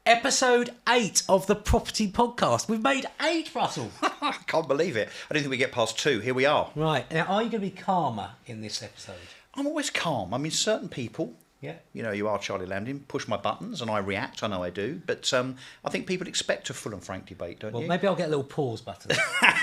Episode 8 of the Property Podcast. We've made 8, Russell. I can't believe it. I don't think we get past 2. Here we are. Right. Now, are you going to be calmer in this episode? I'm always calm. I mean, certain people, Yeah. you know, you are Charlie Lamdin, push my buttons and I react. I know I do. But I think people expect a full and frank debate, don't Well, you? maybe I'll get a little pause button.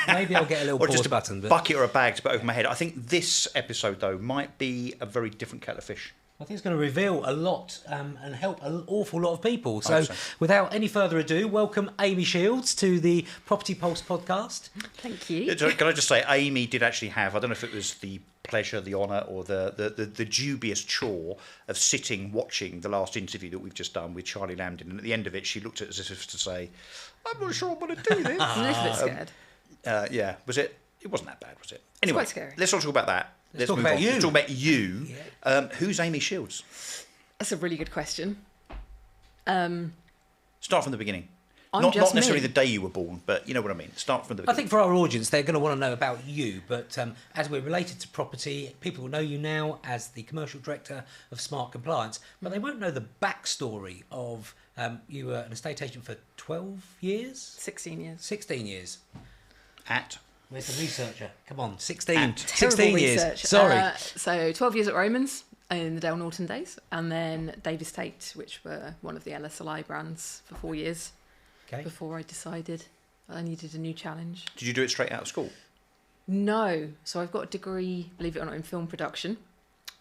Maybe I'll get a little or pause just a button. But bucket or a bag to put over my head. I think this episode, though, might be a very different kettle of fish. I think it's going to reveal a lot and help an awful lot of people. I So, hope so. without any further ado, welcome Amy Shields to the Property Pulse podcast. Thank you. Can I just say, Amy did actually have, I don't know if it was the pleasure, the honour, or the dubious chore of sitting watching the last interview that we've just done with Charlie Lamdin. And at the end of it, she looked at us as if to say, I'm not sure I'm going to do this. I'm a little bit scared. Yeah, was it? It wasn't that bad, was it? Anyway, quite scary. let's not talk about that. Let's talk move about on. you. Let's talk about you. Who's Amy Shields? That's a really good question. Start from the beginning. I'm Not just necessarily me. the day you were born, but you know what I mean. Start from the I beginning. think for our audience, they're going to want to know about you. But as we're related to property, people will know you now as the commercial director of Smart Compliance, but they won't know the backstory of you were an estate agent for 12 years? 16 years. 16 years. At Where's the researcher? Come on, 16. And 16 Terrible years. research. Sorry. So 12 years at Romans in the Dale Norton days, and then Davis Tate, which were one of the LSLI brands for 4 years Okay. before I decided I needed a new challenge. did you do it straight out of school? No. So I've got a degree, believe it or not, in film production.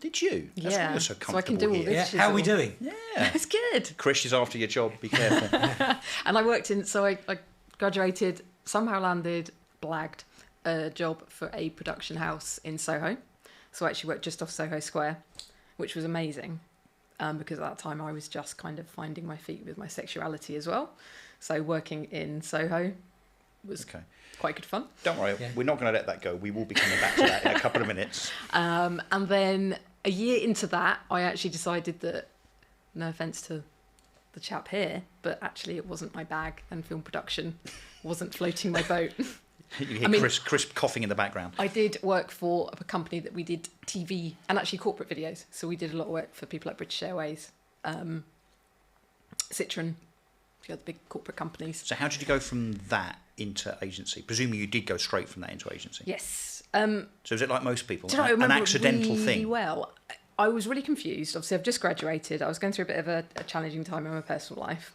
Did you? That's why Yeah. you're so So I can comfortable do all here. this. Yeah. How are we chisel. doing? Yeah. It's good. Chris is after your job. Be careful. And I worked in, so I graduated, somehow landed, blagged a job for a production house in Soho. So I actually worked just off Soho Square, which was amazing because at that time I was just kind of finding my feet with my sexuality as well. So working in Soho was Okay. quite good fun. Don't worry. Yeah. We're not going to let that go. We will be coming back to that in a couple of minutes. And then a year into that, I actually decided that, no offence to the chap here, but actually it wasn't my bag and film production wasn't floating my boat. You hear I mean- Chris coughing in the background. I did work for a company that we did TV and actually corporate videos. So we did a lot of work for people like British Airways, Citroen, the other big corporate companies. So how did you go from that into agency? Presumably you did go straight from that into agency. Yes. So is it like most people? Do you know, I an remember it accidental really thing? well. I was really confused. Obviously, I've just graduated. I was going through a bit of a challenging time in my personal life.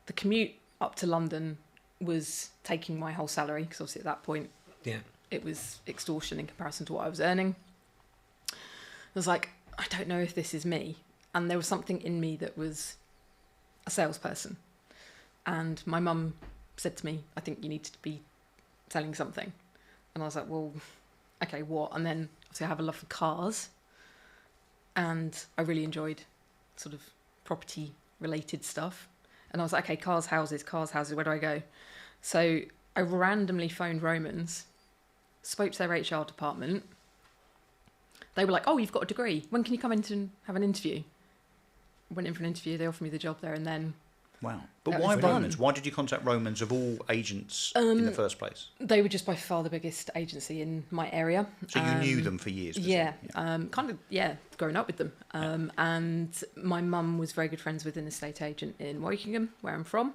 The commute up to London was taking my whole salary because obviously at that point Yeah. it was extortion in comparison to what I was earning. I was like, I don't know if this is me. And there was something in me that was a salesperson. And my mum said to me, I think you need to be selling something. And I was like, well, okay, what? And then obviously I have a love for cars. And I really enjoyed sort of property related stuff. And I was like, okay, cars, houses, where do I go? So I randomly phoned Romans, spoke to their HR department. They were like, oh, you've got a degree. When can you come in to have an interview? Went in for an interview. They offered me the job there and then. Wow. But That why was fun. Romans? Why did you contact Romans of all agents in the first place? They were just by far the biggest agency in my area. So you knew them for years? Yeah, presumably? growing up with them. And my mum was very good friends with an estate agent in Wokingham, where I'm from.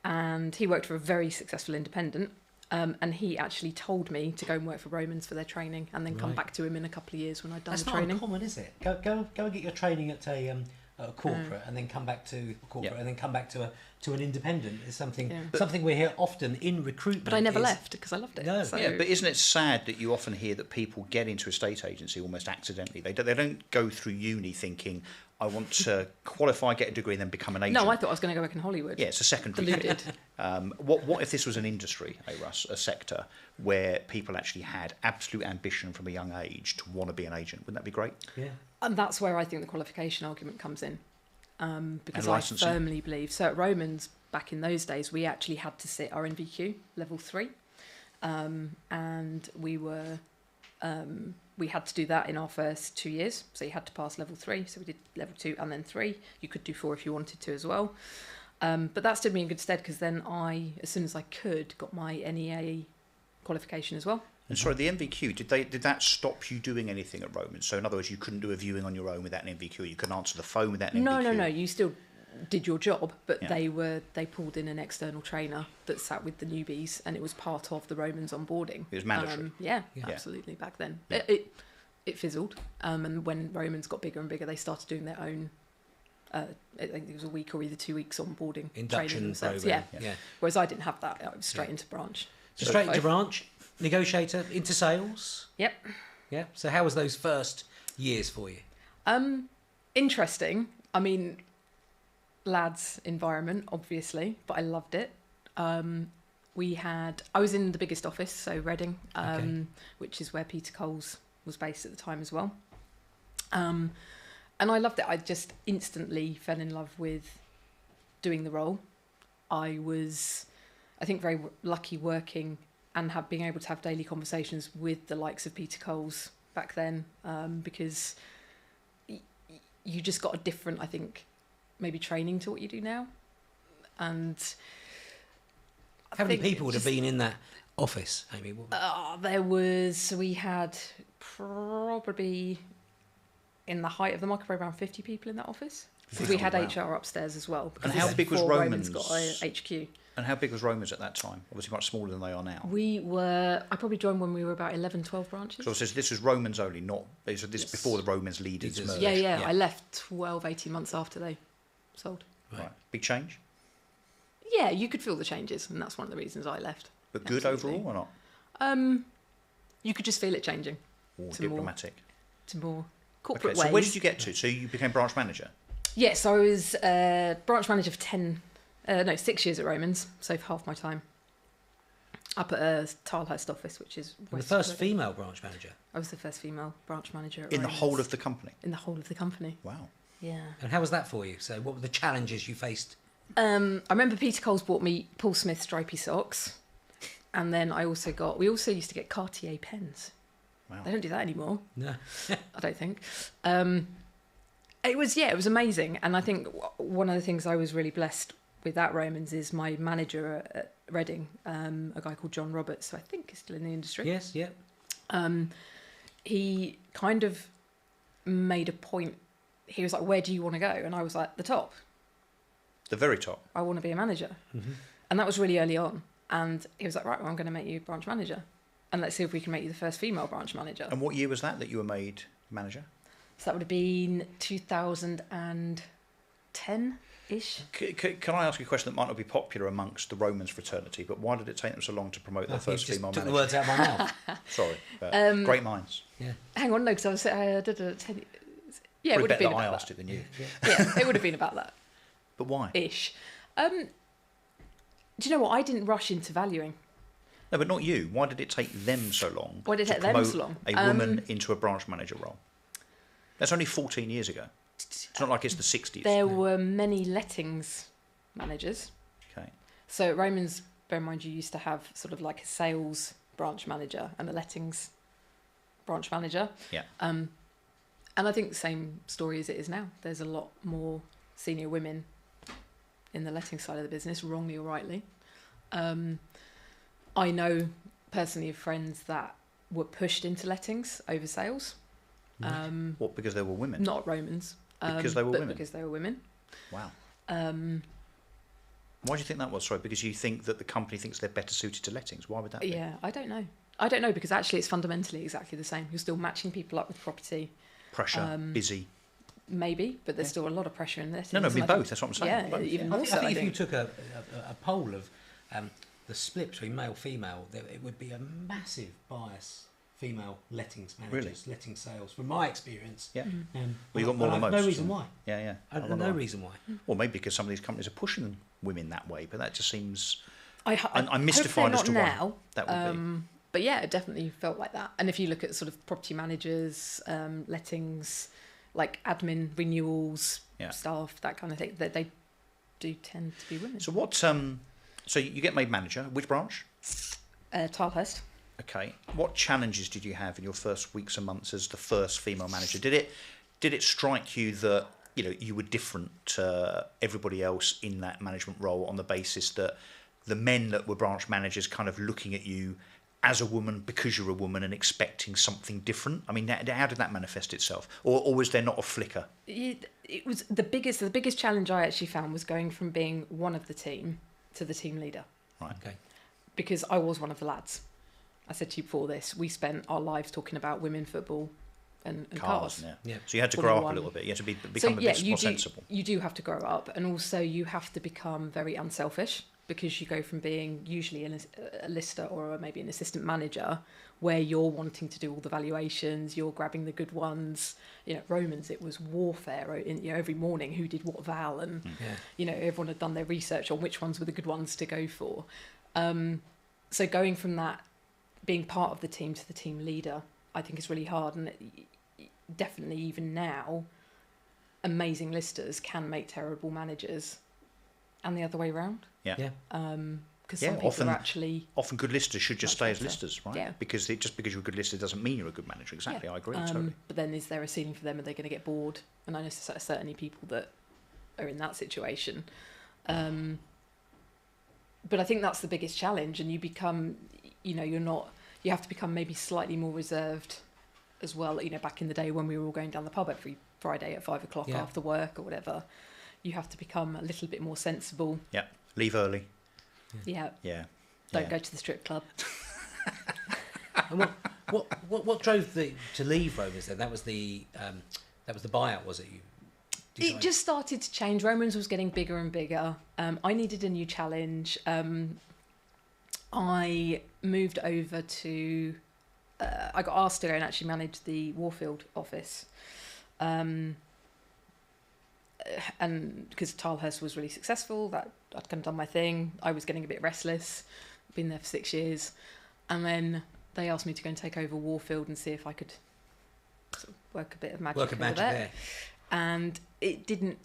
And he worked for a very successful independent. And he actually told me to go and work for Romans for their training and then come Right. back to him in a couple of years when I'd done That's the not training. uncommon, is it? Go and get your training at a corporate and then come back to a corporate Yeah. and then come back to an independent. Is something Yeah. something we hear often in recruitment. But I never is- left because I loved it. No. So, Yeah, but isn't it sad that you often hear that people get into a state agency almost accidentally? They don't go through uni thinking, I want to qualify, get a degree, and then become an agent. no, I thought I was going to go work in Hollywood. Yeah, it's a secondary thing. Deluded. What if this was an industry, Russ, a sector where people actually had absolute ambition from a young age to want to be an agent? Wouldn't that be great? Yeah. And that's where I think the qualification argument comes in. Because And I licensing. firmly believe. So at Romans, back in those days, we actually had to sit our NVQ level 3. And we had to do that in our first 2 years. So you had to pass level 3. So we did level 2 and then 3. You could do 4 if you wanted to as well. But that stood me in good stead because then I, as soon as I could, got my NEA qualification as well. And sorry, the NVQ, did that stop you doing anything at Romans? So in other words, you couldn't do a viewing on your own without an NVQ, you couldn't answer the phone without an NVQ? No. You still did your job, but Yeah. they pulled in an external trainer that sat with the newbies, and it was part of the Romans onboarding. It was mandatory. Yeah, Yeah. absolutely. Back then, Yeah. it fizzled, and when Romans got bigger and bigger, they started doing their own. I think it was a week or either 2 weeks onboarding training Induction themselves. program. Yeah. Whereas I didn't have that. I was straight into branch. So straight into branch, negotiator, into sales. Yep. Yeah. So how was those first years for you? Interesting. I mean, lads environment, obviously, but I loved it. I was in the biggest office, so Reading, Okay. which is where Peter Coles was based at the time as well. And I loved it. I just instantly fell in love with doing the role. I was, I think, very lucky working and being able to have daily conversations with the likes of Peter Coles back then, because you just got a different, I think, maybe training to what you do now. And How many people would have been in that office, Amy? we had probably, in the height of the market, around 50 people in that office. 50, We had wow. HR upstairs as well. because And how this big was before Romans? got a HQ. And how big was Romans at that time? Obviously much smaller than they are now. I probably joined when we were about 11, 12 branches. So this was Romans only, not this Yes. before the Romans leaders Leaders. merged. Yeah. Yeah. I left 12, 18 months after they sold. Right. Big change, Yeah, you could feel the changes, and that's one of the reasons I left. but good Absolutely. overall or not? You could just feel it changing Or To more diplomatic. to more corporate Okay, so ways. where did you get to? So you became branch manager. Yes, I was branch manager for 6 years at Romans, so for half my time. Up at Tilehurst office, which is And the west first of Reading. female branch manager. I was the first female branch manager at In the Romans. whole of the company. In the whole of the company. Wow. Yeah. And how was that for you? So what were the challenges you faced? I remember Peter Coles bought me Paul Smith stripy socks, and then we also used to get Cartier pens. Wow. They don't do that anymore, No. I don't think. It was amazing, and I think one of the things I was really blessed with at Romans is my manager at Reading, a guy called John Roberts, who I think is still in the industry. Yes, yeah. He kind of made a point. He was like, "Where do you want to go?" And I was like, "The top. The very top. I want to be a manager." And that was really early on. And he was like, "Right, well, I'm going to make you branch manager, and let's see if we can make you the first female branch manager." And what year was that you were made manager? So that would have been 2010-ish. Can I ask you a question that might not be popular amongst the Romans fraternity, but why did it take them so long to promote their You first just female took manager? the words out of my mouth. Sorry, but great minds. Yeah. Hang on, no, because I was 10 Yeah, it Probably would have better been that I about asked that. it than you. Yeah, it would have been about that But why? ish. Do you know what? I didn't rush into valuing. No, but not you. Why did it take them so long? Why did it to take them promote so long? A woman into a branch manager role. That's only 14 years ago. It's not like it's the 60s. There were many lettings managers. Okay. So at Romans, bear in mind, you used to have sort of like a sales branch manager and a lettings branch manager. Yeah. And I think the same story as it is now. There's a lot more senior women in the letting side of the business, wrongly or rightly. I know personally of friends that were pushed into lettings over sales. What, because there were women? Not Romans. Because they were but women? Because they were women. Wow. Why do you think that was? Sorry, because you think that the company thinks they're better suited to lettings. Why would that be? Yeah, I don't know. I don't know, because actually it's fundamentally exactly the same. You're still matching people up with property, Pressure, busy. maybe, but there's still a lot of pressure in lettings. No, I and mean I both. think- That's what I'm saying. Yeah, Both, even I more think, so. I think I if you think. took a poll of the split between male female, it would be a massive bias. Female lettings managers, letting sales. From my experience, Yeah. Mm. Well, you got more and than I've most. no reason why. Yeah, yeah. I have no reason why. Well, maybe because some of these companies are pushing women that way, but that just seems. I'm I'm mystified as to why now, that would be. But yeah, it definitely felt like that. And if you look at sort of property managers, lettings, like admin, renewals, Yeah. staff, that kind of thing, they do tend to be women. So what? So you get made manager. Which branch? Tilehurst. Okay. What challenges did you have in your first weeks and months as the first female manager? Did it strike you that you were different to everybody else in that management role on the basis that the men that were branch managers kind of looking at you as a woman because you're a woman and expecting something different? I mean, how did that manifest itself? Or was there not a flicker? It was the biggest challenge I actually found was going from being one of the team to the team leader. Right. Okay. Because I was one of the lads. I said to you before this, we spent our lives talking about women, football and cars. Yeah. Yeah. So you had to Formula grow up One. a little bit. You had to become a bit more sensible. You do have to grow up, and also you have to become very unselfish, because you go from being usually a lister or maybe an assistant manager where you're wanting to do all the valuations, you're grabbing the good ones. You know, Romans, it was warfare. Every morning, who did what val, and everyone had done their research on which ones were the good ones to go for. So going from that, being part of the team to the team leader, I think is really hard, and definitely even now, amazing listers can make terrible managers, and the other way around. Yeah. Because some people are actually... Often good listers should just much stay as better. listers, right? Yeah. Because just because you're a good lister doesn't mean you're a good manager. Exactly, I agree, totally. But then is there a ceiling for them? Are they going to get bored? And I know certainly people that are in that situation. But I think that's the biggest challenge, and you become, you have to become maybe slightly more reserved as well. Back in the day when we were all going down the pub every Friday at 5 o'clock after work or whatever, you have to become a little bit more sensible. Yeah, leave early. Yeah. Don't go to the strip club. And what drove to leave Romans then? That was the buyout, was it? It just started to change. Romans was getting bigger and bigger. I needed a new challenge. I moved over to... I got asked to go and actually manage the Warfield office. And because Tilehurst was really successful, that I'd kind of done my thing. I was getting a bit restless. Been there for 6 years. And then they asked me to go and take over Warfield and see if I could sort of work a bit of magic there. And it didn't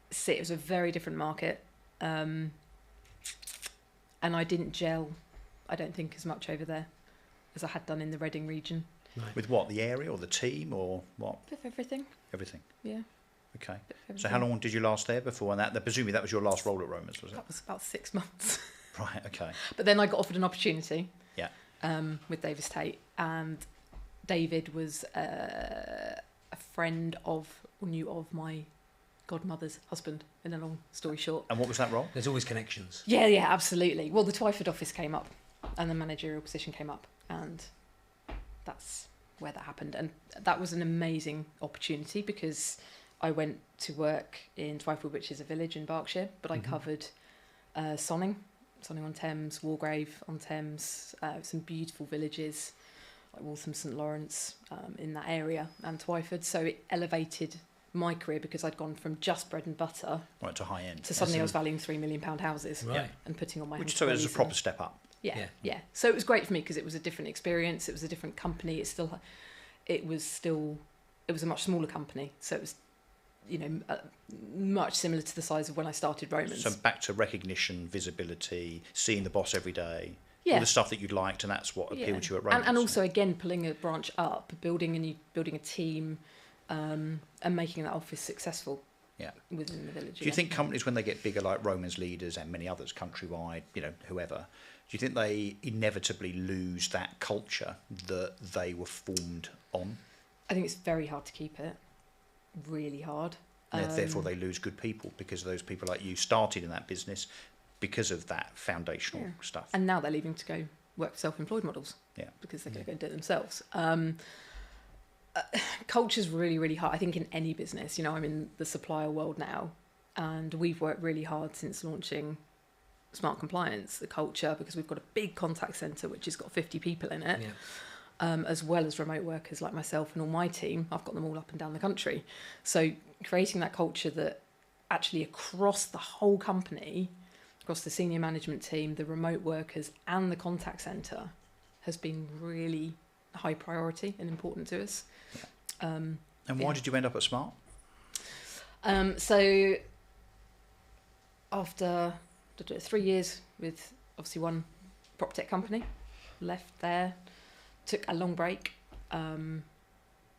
sit. It was a very different market. And I didn't gel, I don't think, as much over there as I had done in the Reading region. Right. With what? The area or the team or what? Bit of everything. Everything. Yeah. Okay. Bit of So how long did you last there before? And presumably that was your last role at Romans, was it? That was about 6 months. Right. Okay. But then I got offered an opportunity. Yeah. With Davis Tate, and David was a friend of, or knew of, my godmother's husband, in a long story short. And what was that role? There's always connections. Yeah, absolutely. Well, the Twyford office came up, and the managerial position came up, and that's where that happened. And that was an amazing opportunity, because I went to work in Twyford, which is a village in Berkshire, but I covered Sonning-on-Thames, Wargrave on Thames, some beautiful villages like Waltham, St Lawrence, in that area, and Twyford. So it elevated my career, because I'd gone from just bread and butter Right, to high end. to suddenly I was valuing £3 million houses, Right. and putting on my Which so it was a proper step up. Yeah. So it was great for me, because it was a different experience. It was a different company. It was a much smaller company. So it was, much similar to the size of when I started Romans. So back to recognition, visibility, seeing the boss every day. Yeah. All the stuff that you'd liked, and that's what appealed to you at Romans. And also, again, pulling a branch up, building a team, and making that office successful. Yeah. Within the village. Do you think companies, when they get bigger, like Romans Leaders and many others countrywide, whoever, do you think they inevitably lose that culture that they were formed on? I think it's very hard to keep it. Really hard. Therefore, they lose good people, because those people like you started in that business because of that foundational stuff. And now they're leaving to go work for self-employed models. Yeah. Because they're going to go and do it themselves. Culture's really, really hard. I think in any business, I'm in the supplier world now, and we've worked really hard since launching Smart Compliance, the culture, because we've got a big contact centre which has got 50 people in it. Yeah. As well as remote workers like myself and all my team. I've got them all up and down the country. So creating that culture that actually across the whole company, across the senior management team, the remote workers and the contact centre has been really high priority and important to us. And why did you end up at Smart? So after 3 years with obviously one prop tech company, left there, took a long break,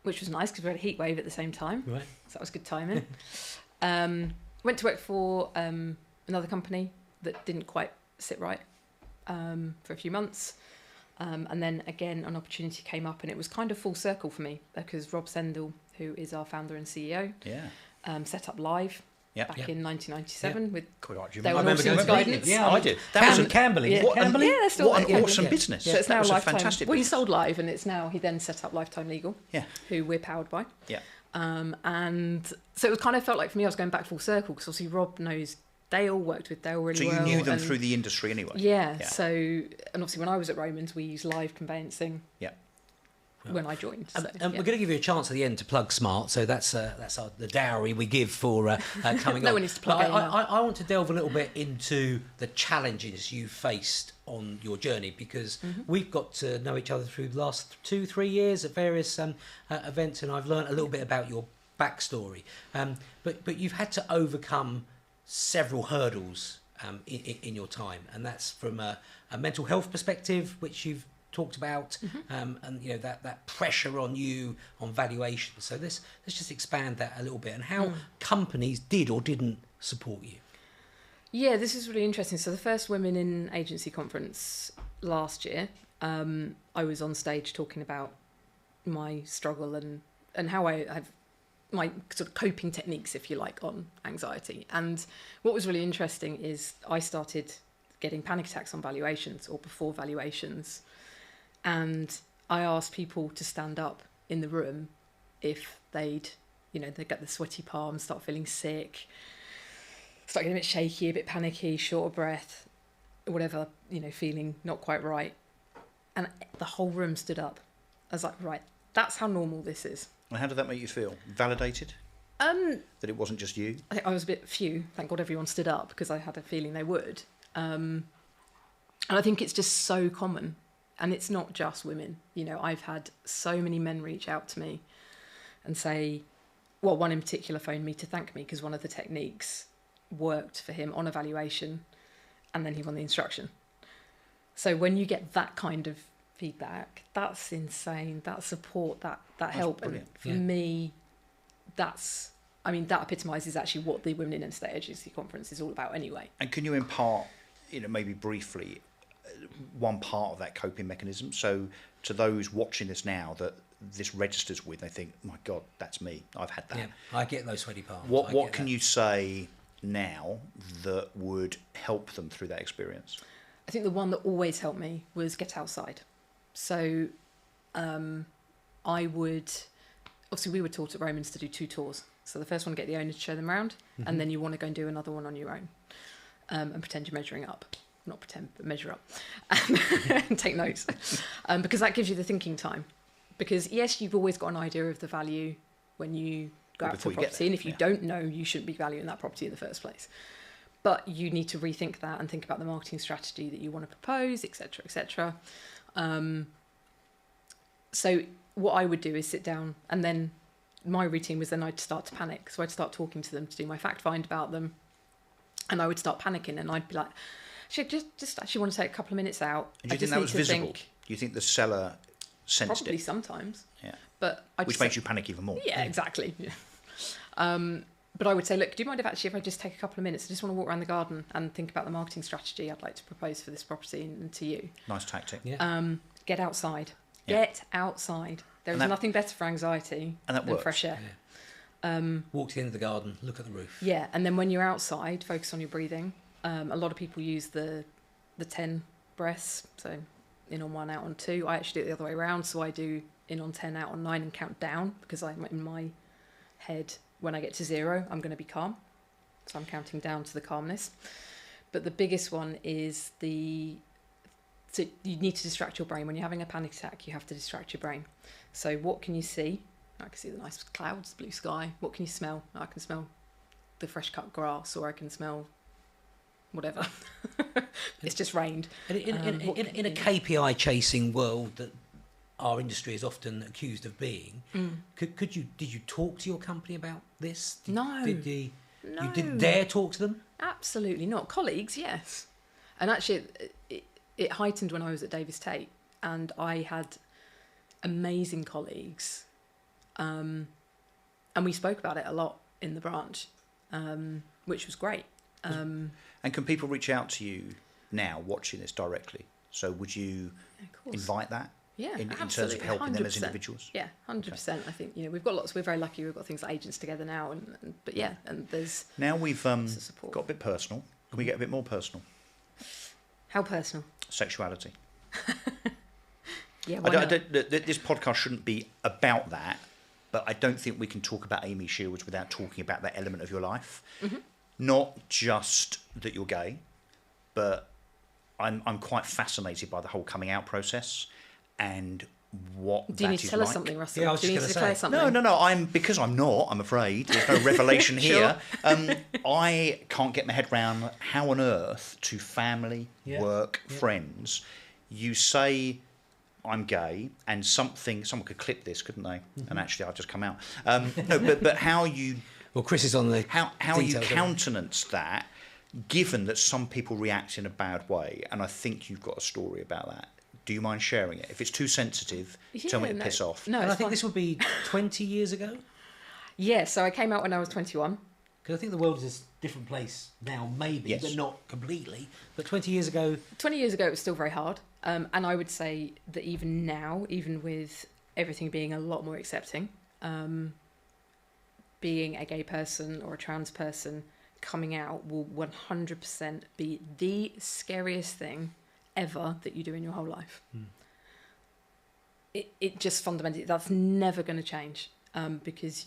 which was nice because we had a heat wave at the same time. Right. So that was good timing. Went to work for another company that didn't quite sit right for a few months. And then again, an opportunity came up, and it was kind of full circle for me because Rob Sendall, who is our founder and CEO, set up Live back in 1997 with I remember going guidance. Yeah, I did. That was Camberley. Yeah, they're still what an there. awesome business. So it's That now was a Lifetime. fantastic Well, he business. sold Live, and it's now he then set up Lifetime Legal, who we're powered by. Yeah. And so it was kind of felt like for me, I was going back full circle because obviously Rob knows Dale, worked with Dale really So well. you knew them and through the industry anyway. Yeah. So, and obviously when I was at Romans, we used Live conveyancing. Yeah. When I joined. So, And we're going to give you a chance at the end to plug Smart, so that's the dowry we give for coming No on. one needs to plug it now. I want to delve a little bit into the challenges you faced on your journey, because we've got to know each other through the last 2-3 years at various events, and I've learned a little bit about your backstory. But you've had to overcome several hurdles in your time, and that's from a mental health perspective, which you've talked about, and that pressure on you on valuation. So let's just expand that a little bit, and how companies did or didn't support you. Yeah, this is really interesting. So the first Women in Agency conference last year, I was on stage talking about my struggle and how I have my sort of coping techniques, if you like, on anxiety. And what was really interesting is I started getting panic attacks on valuations or before valuations. And I asked people to stand up in the room if they'd get the sweaty palms, start feeling sick, start getting a bit shaky, a bit panicky, short of breath, whatever, feeling not quite right. And the whole room stood up. I was like, right, that's how normal this is. And how did that make you feel? Validated? That it wasn't just you? I think I was a bit few. Thank God everyone stood up because I had a feeling they would. And I think it's just so common. And it's not just women. I've had so many men reach out to me and say, well, one in particular phoned me to thank me because one of the techniques worked for him on evaluation and then he won the instruction. So when you get that kind of feedback, that's insane. That support, that help. Brilliant. And for me, that epitomises actually what the Women in Estate Agency conference is all about anyway. And can you impart, maybe briefly, one part of that coping mechanism? So to those watching this now that this registers with, they think, my God, that's me. I've had that. Yeah, I get those sweaty palms. What can you say now that would help them through that experience? I think the one that always helped me was get outside. So I would, obviously we were taught at Romans to do 2 tours. So the first one, get the owner to show them around, and then you want to go and do another one on your own and pretend you're measuring up. Not pretend, but measure up and take notes because that gives you the thinking time. Because yes, you've always got an idea of the value when you go out to a property, and if you don't know, you shouldn't be valuing that property in the first place. But you need to rethink that and think about the marketing strategy that you want to propose, etc., etc. So what I would do is sit down, and then my routine was then I'd start to panic. So I'd start talking to them to do my fact find about them, and I would start panicking, and I'd be like, just actually want to take a couple of minutes out. And do you think that was visible? Do you think the seller sensed probably it? sometimes. Yeah. But which makes you panic even more. Yeah, exactly. Yeah. But I would say, look, do you mind if I just take a couple of minutes? I just want to walk around the garden and think about the marketing strategy I'd like to propose for this property and to you. Nice tactic. Yeah. Get outside. Yeah. Get outside. There is nothing better for anxiety than works. fresh air. Yeah. Walk to the end of the garden, look at the roof. Yeah, and then when you're outside, focus on your breathing. A lot of people use the 10 breaths, so in on 1, out on 2. I actually do it the other way around, so I do in on 10, out on 9, and count down, because I'm in my head, when I get to 0, I'm going to be calm. So I'm counting down to the calmness. But the biggest one is so you need to distract your brain. When you're having a panic attack, you have to distract your brain. So what can you see? I can see the nice clouds, blue sky. What can you smell? I can smell the fresh cut grass, or I can smell whatever. It's just rained. And in a KPI chasing world that our industry is often accused of being, did you talk to your company about this? No. You didn't dare talk to them? Absolutely not. Colleagues, yes. And actually, it heightened when I was at Davis Tate, and I had amazing colleagues, and we spoke about it a lot in the branch, which was great. And can people reach out to you now, watching this directly? So would you Of course. invite that Yeah, in terms of absolutely, helping them as 100%. individuals? Yeah, 100%. I think, we've got lots. We're very lucky. We've got things like Agents Together now, but yeah, and there's Now we've lots of support. got a bit personal. Can we get a bit more personal? How personal? Sexuality. Yeah, why not? This podcast shouldn't be about that, but I don't think we can talk about Amy Shields without talking about that element of your life. Mm-hmm. Not just that you're gay, but I'm quite fascinated by the whole coming out process and what Do you that need to is tell us like. something, Russell? Yeah, I was Do you need just to gonna declare say. something? No. Because I'm not. I'm afraid there's no revelation Sure. here. I can't get my head round how on earth to family, Yeah. work, friends, you say I'm gay, and someone could clip this, couldn't they? Mm-hmm. And actually, I'll just come out. No, but how you Well, Chris is on the how you details of it. countenance that, given that some people react in a bad way, and I think you've got a story about that. Do you mind sharing it? If it's too sensitive, tell me to no, piss off. No, And I it's think fine. this would be 20 years ago. Yeah, so I came out when I was 21. Because I think the world is a different place now, maybe, Yes. but not completely. But 20 years ago, 20 years ago, it was still very hard. And I would say that even now, even with everything being a lot more accepting, being a gay person or a trans person coming out will 100% be the scariest thing ever that you do in your whole life. It just fundamentally, that's never going to change, because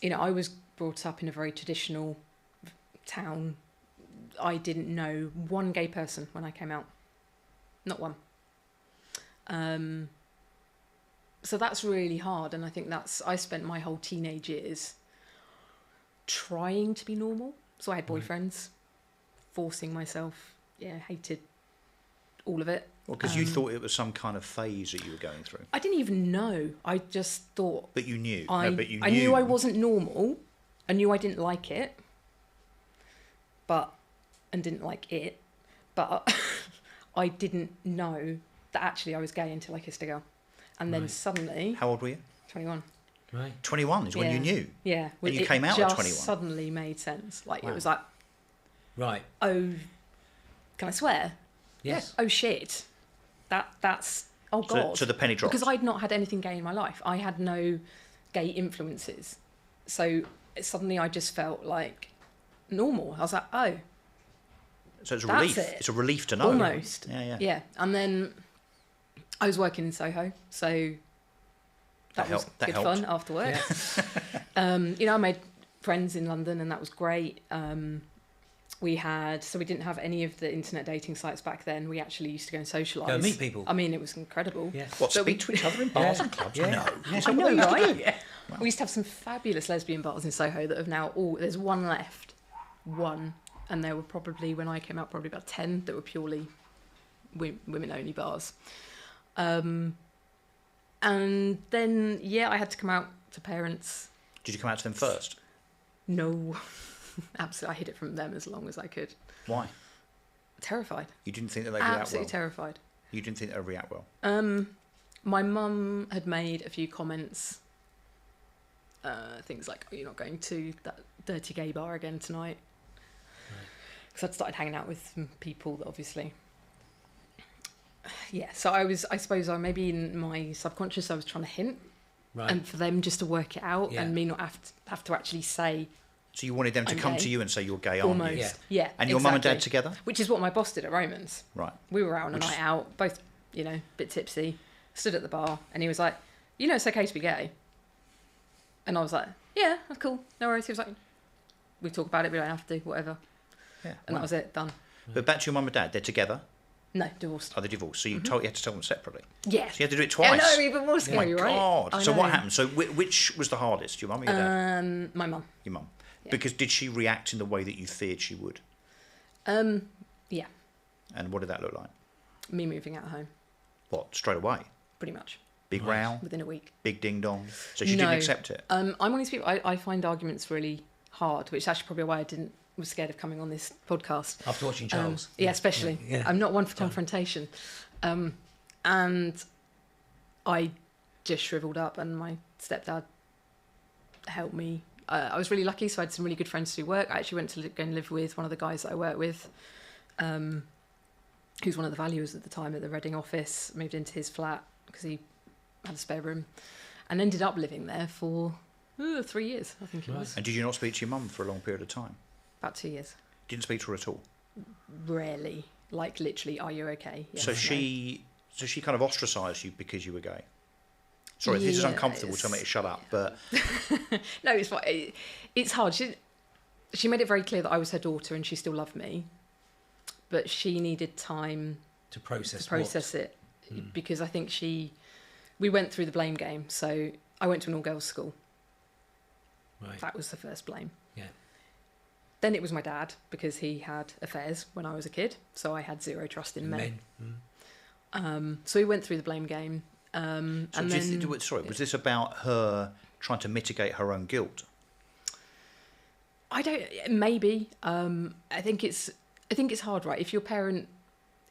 I was brought up in a very traditional town. I didn't know one gay person when I came out. Not one. So that's really hard. And I think I spent my whole teenage years trying to be normal. So I had boyfriends, forcing myself. Yeah, hated all of it. Well, because you thought it was some kind of phase that you were going through, I didn't even know. I just thought but you knew. I knew. knew I wasn't normal. I knew I didn't like it. And didn't like it. But I didn't know that actually I was gay until I kissed a girl. And then Right. suddenly, How old were you? 21. right? 21 is when you Yeah. knew. Yeah. And you it came out at just 21. suddenly made sense. Like, Wow. it was like, Right. oh, can I swear? Yes. Oh, shit. That's, oh, So, God. so the penny dropped. Because I'd not had anything gay in my life. I had no gay influences. So suddenly I just felt like normal. I was like, oh, So it's a That's relief. it. It's a relief to know. almost. Yeah. Yeah. And then I was working in Soho. So that was helped. That good helped. fun after work. Yeah. I made friends in London and that was great. We didn't have any of the internet dating sites back then. We actually used to go and socialise. Go and meet people. I mean, it was incredible. Yeah. What, So speak to each other in bars and clubs? Yeah. No. Yes, I know, right? Yeah. We used to have some fabulous lesbian bars in Soho that have now there's one left. One. And there were probably, when I came out, probably about 10 that were purely women-only bars. And then, I had to come out to parents. Did you come out to them first? No. Absolutely. I hid it from them as long as I could. Why? Terrified. You didn't think that they'd react well? Absolutely terrified. You didn't think they'd react well? My mum had made a few comments. Things like, oh, you're not going to that dirty gay bar again tonight. Because I'd started hanging out with some people that obviously... Yeah, so I suppose maybe in my subconscious I was trying to hint. Right. And for them just to work it out Yeah. and me not have to actually say So you wanted them to I'm come gay. to you and say you're gay, aren't almost. you? Yeah. And your mum and dad exactly. together? Which is what my boss did at Romans. Right. We were out on a Which is- night out, both, a bit tipsy, stood at the bar, and he was like, it's okay to be gay. And I was like, yeah, that's cool, no worries. He was like, we talk about it, we don't have to, whatever. Yeah. And wow. that was it, done. But back to your mum and dad, they're together? No, divorced. Are they divorced? So you had to tell them separately? Yeah. So you had to do it I twice? know, even more Oh my scary, right? God. I So what know. happened? So which was the hardest, your mum or your dad? My mum. Your mum. Yeah. Because did she react in the way that you feared she would? Yeah, And what did that look like? me moving out of home, What, straight away? pretty much, Big Right. row? within a week. Big ding dong? So she No. didn't accept it? I'm one of these people, I find arguments really hard, which is actually probably why was scared of coming on this podcast. After watching Charles. Yeah, especially. Yeah. I'm not one for confrontation. And I just shriveled up, and my stepdad helped me. I was really lucky, so I had some really good friends to do work. I actually went to go and live with one of the guys that I work with. who's one of the valuers at the time at the Reading office, moved into his flat because he had a spare room, and ended up living there for 3 years, I think it was. And did you not speak to your mum for a long period of time? About 2 years. Didn't speak to her at all? Rarely. Like, literally, are you okay? Yes, So no. she kind of ostracised you because you were gay? Sorry, this is uncomfortable, tell me to shut up, but... No, it's fine. It's hard. She made it very clear that I was her daughter and she still loved me, but she needed time To process it, because I think we went through the blame game. So I went to an all-girls school. Right. That was the first blame. Yeah. Then it was my dad, because he had affairs when I was a kid, so I had zero trust in men. So we went through the blame game. was this about her trying to mitigate her own guilt? Maybe. I think it's hard, right?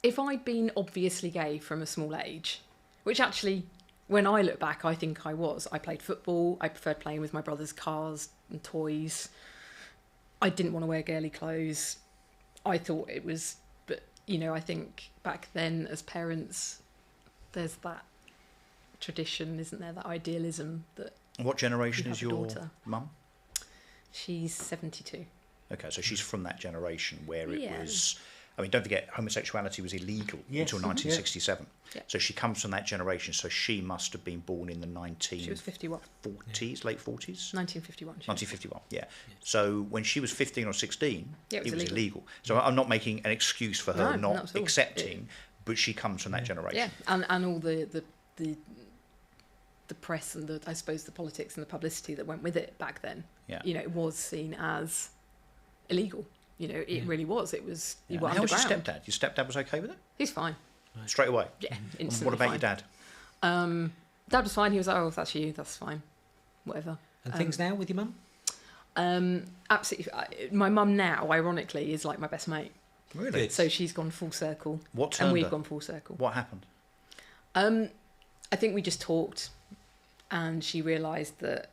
If I'd been obviously gay from a small age, which actually, when I look back, I think I was. I played football. I preferred playing with my brother's cars and toys. I didn't want to wear girly clothes. I thought it was, but I think back then as parents, there's that tradition, isn't there? That idealism that. What generation you is have a your daughter. mum? She's 72. Okay, so she's from that generation where it Yeah. was... I mean, don't forget, homosexuality was illegal Yes. until 1967. Yeah. So she comes from that generation, so she must have been born in the She was 51. 1940s, late 40s? 1951. 1951, yeah. So when she was 15 or 16, Yeah, it was illegal. So I'm not making an excuse for her No, not not at all. accepting, but she comes from that generation. Yeah, and all the press and I suppose the politics and the publicity that went with it back then. Yeah. It was seen as illegal. It really was. It was you were And how was your underground. stepdad? Your stepdad was okay with it? He's fine. Straight away? Yeah, And instantly. what about fine. your dad? Dad was fine. He was like, "Oh, if that's you, that's fine, whatever." And things now with your mum? Absolutely. My mum now, ironically, is like my best mate. Really? Good. So she's gone full circle, What and turned we've her? gone full circle. What happened? I think we just talked, and she realised that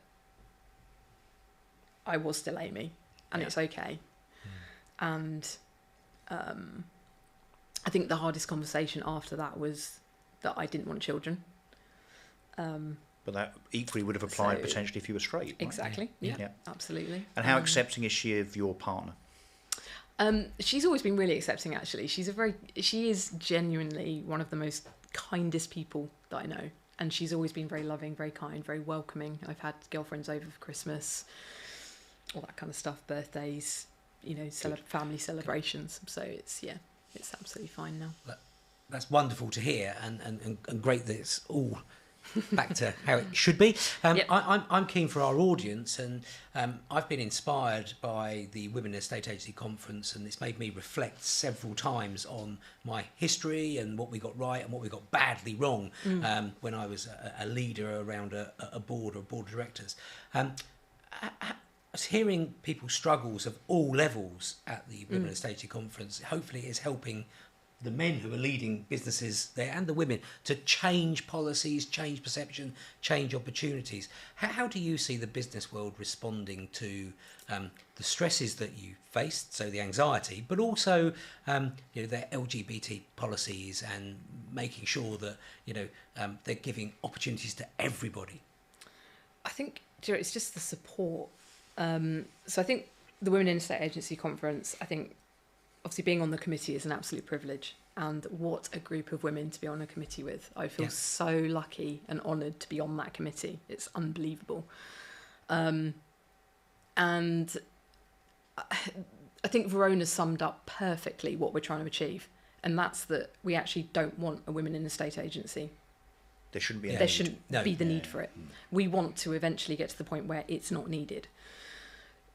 I was still Amy, and it's okay. And I think the hardest conversation after that was that I didn't want children. But that equally would have applied So- potentially if you were straight. Right? Exactly. Yeah, Yeah. absolutely. And how accepting is she of your partner? She's always been really accepting. Actually, she is genuinely one of the most kindest people that I know, and she's always been very loving, very kind, very welcoming. I've had girlfriends over for Christmas, all that kind of stuff, birthdays, family celebrations. So it's absolutely fine now. That's wonderful to hear, and great that it's all back to how it should be. Yep. I'm keen for our audience, and I've been inspired by the Women in Estate Agency Conference, and it's made me reflect several times on my history and what we got right and what we got badly wrong when I was a leader around a board or board of directors. I was hearing people's struggles of all levels at the Women in Estate Agency Conference. Hopefully it's helping the men who are leading businesses there and the women to change policies, change perception, change opportunities. How do you see the business world responding to the stresses that you faced, so the anxiety, but also their LGBT policies and making sure that they're giving opportunities to everybody? I think it's just the support. So I think the Women in Estate Agency Conference, I think obviously being on the committee is an absolute privilege, and what a group of women to be on a committee with. I feel so lucky and honoured to be on that committee. It's unbelievable. And I think Verona summed up perfectly what we're trying to achieve, and that's that we actually don't want a women in estate agency. There shouldn't be a There need. shouldn't be the need for it. We want to eventually get to the point where it's not needed.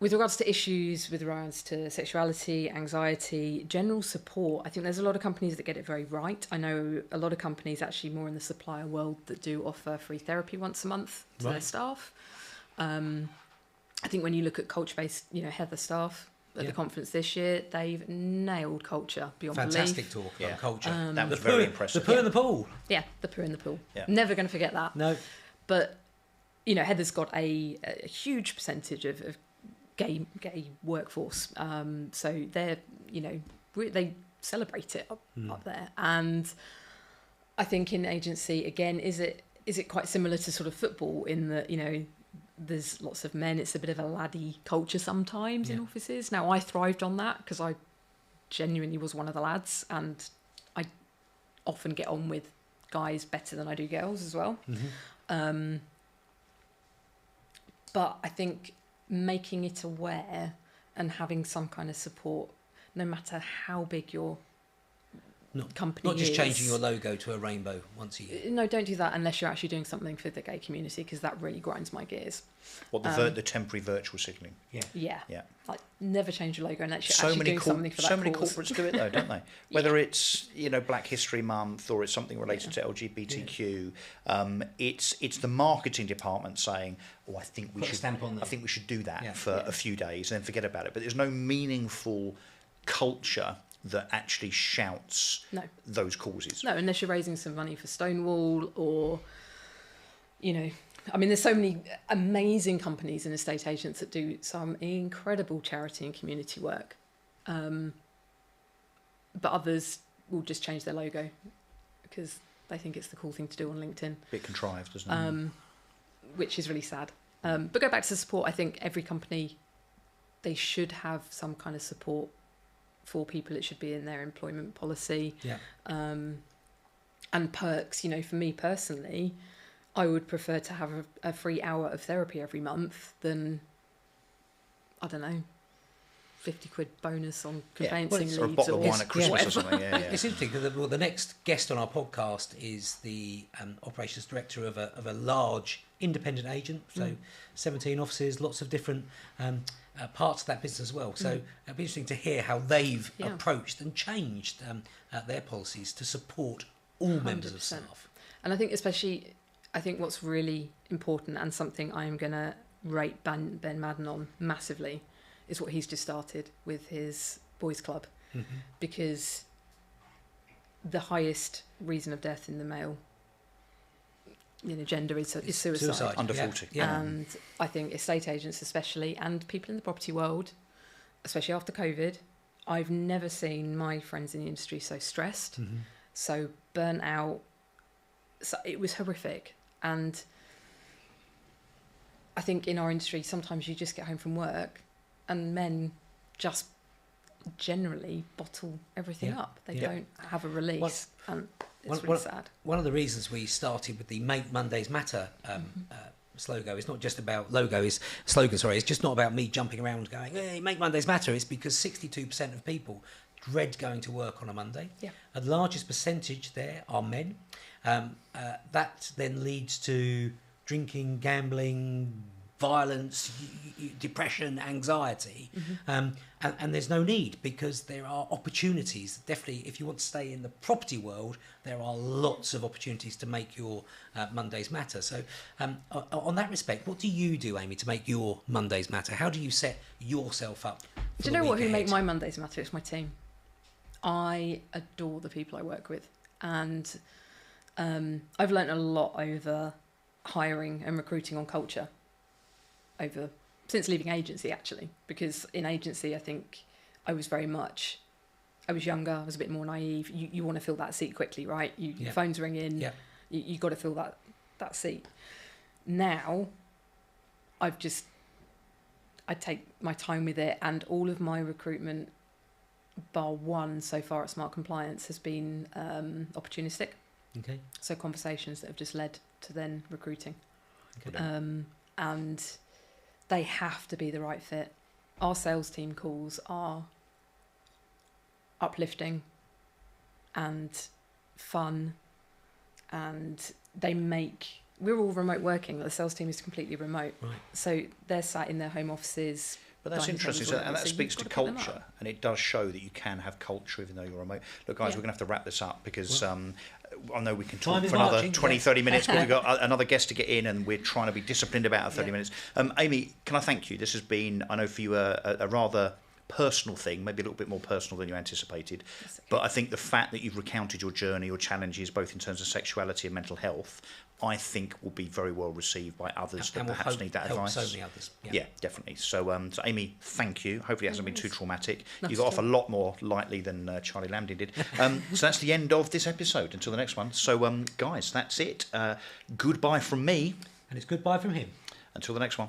With regards to issues, with regards to sexuality, anxiety, general support, I think there's a lot of companies that get it very right. I know a lot of companies actually more in the supplier world that do offer free therapy once a month to their staff. I think when you look at culture-based, Heather staff at the conference this year, they've nailed culture beyond Fantastic belief. talk about culture. That was The very poo- impressive. The poo in the pool. Yeah, the poo in the pool. Yeah. Never going to forget that. No. But, Heather's got a huge percentage of gay workforce. So they're, they celebrate it up there. And I think in agency, again, is it quite similar to sort of football in that, you know, there's lots of men, it's a bit of a laddie culture sometimes in offices. Now, I thrived on that because I genuinely was one of the lads, and I often get on with guys better than I do girls as well. But I think making it aware and having some kind of support, no matter how big your company Not just is. changing your logo to a rainbow once a year. No, don't do that unless you're actually doing something for the gay community, because that really grinds my gears. What the temporary virtual signalling? Yeah. Yeah. Like, never change your logo unless you're So actually many doing something for that so many cause. corporates do it though, don't they? Whether it's, you know, Black History Month or it's something related to LGBTQ, it's the marketing department saying, "Oh, I think we Put a should stamp on there." I think we should do that for a few days and then forget about it." But there's no meaningful culture that actually shouts those causes. No, unless you're raising some money for Stonewall or, you know, I mean, there's so many amazing companies and estate agents that do some incredible charity and community work. But others will just change their logo because they think it's the cool thing to do on LinkedIn. Bit contrived, isn't it? Which is really sad. But go back to support. I think every company, they should have some kind of support for people. It should be in their employment policy. And perks. You know, for me personally, I would prefer to have a free hour of therapy every month than, I don't know, 50 quid bonus on conveyancing leads or a bottle of wine at Christmas or something. It's interesting because the next guest on our podcast is the operations director of a large independent agent. So 17 offices, lots of different parts of that business as well. So it'd be interesting to hear how they've approached and changed their policies to support all members of 100%. staff. And I think especially, I think what's really important and something I am going to rate Ben Madden on massively is what he's just started with his boys club, because the highest reason of death in the male, you know, gender is suicide. Under 40. And I think estate agents especially, and people in the property world, especially after COVID, I've never seen my friends in the industry so stressed, so burnt out. So it was horrific. And I think in our industry, sometimes you just get home from work and men just generally bottle everything up. They don't have a release. And it's really sad. One of the reasons we started with the Make Mondays Matter slogan is not just about it's just not about me jumping around going, hey, Make Mondays Matter. It's because 62% of people dread going to work on a Monday. The largest percentage there are men. That then leads to drinking, gambling, violence, depression, anxiety, and there's no need because there are opportunities. Definitely, if you want to stay in the property world, there are lots of opportunities to make your Mondays matter. So, on that respect, what do you do, Amy, to make your Mondays matter? How do you set yourself up? Do you know what? Who make my Mondays matter? It's my team. I adore the people I work with, and I've learnt a lot over hiring and recruiting on culture since leaving agency, actually, because in agency I think I was younger, I was a bit more naive. You want to fill that seat quickly, right? Your phone's ringing, you got to fill that seat. Now I take my time with it, and all of my recruitment bar one so far at Smart Compliance has been opportunistic. Okay. So conversations that have just led to then recruiting. Okay. And they have to be the right fit. Our sales team calls are uplifting and fun, and we're all remote working. The sales team is completely remote. Right. So they're sat in their home offices. But that's dining tables, interesting, whatever. and that So speaks you've to got to pick them culture, up. and it does show that you can have culture even though you're remote. Look, guys, we're going to have to wrap this up because I know we can talk Time is for another marching, 20, 30 minutes, but we've got another guest to get in, and we're trying to be disciplined about our 30 minutes. Amy, can I thank you? This has been, I know for you, a rather personal thing, maybe a little bit more personal than you anticipated. But I think the fact that you've recounted your journey, your challenges, both in terms of sexuality and mental health, I think will be very well received by others that And will perhaps need that help advice. so many others. Yeah, definitely. So, so Amy, thank you. Hopefully it hasn't been too traumatic. Not You got at off a all. lot more lightly than Charlie Lambdin did. So that's the end of this episode. Until the next one. So, guys, that's it. Goodbye from me. And it's goodbye from him. Until the next one.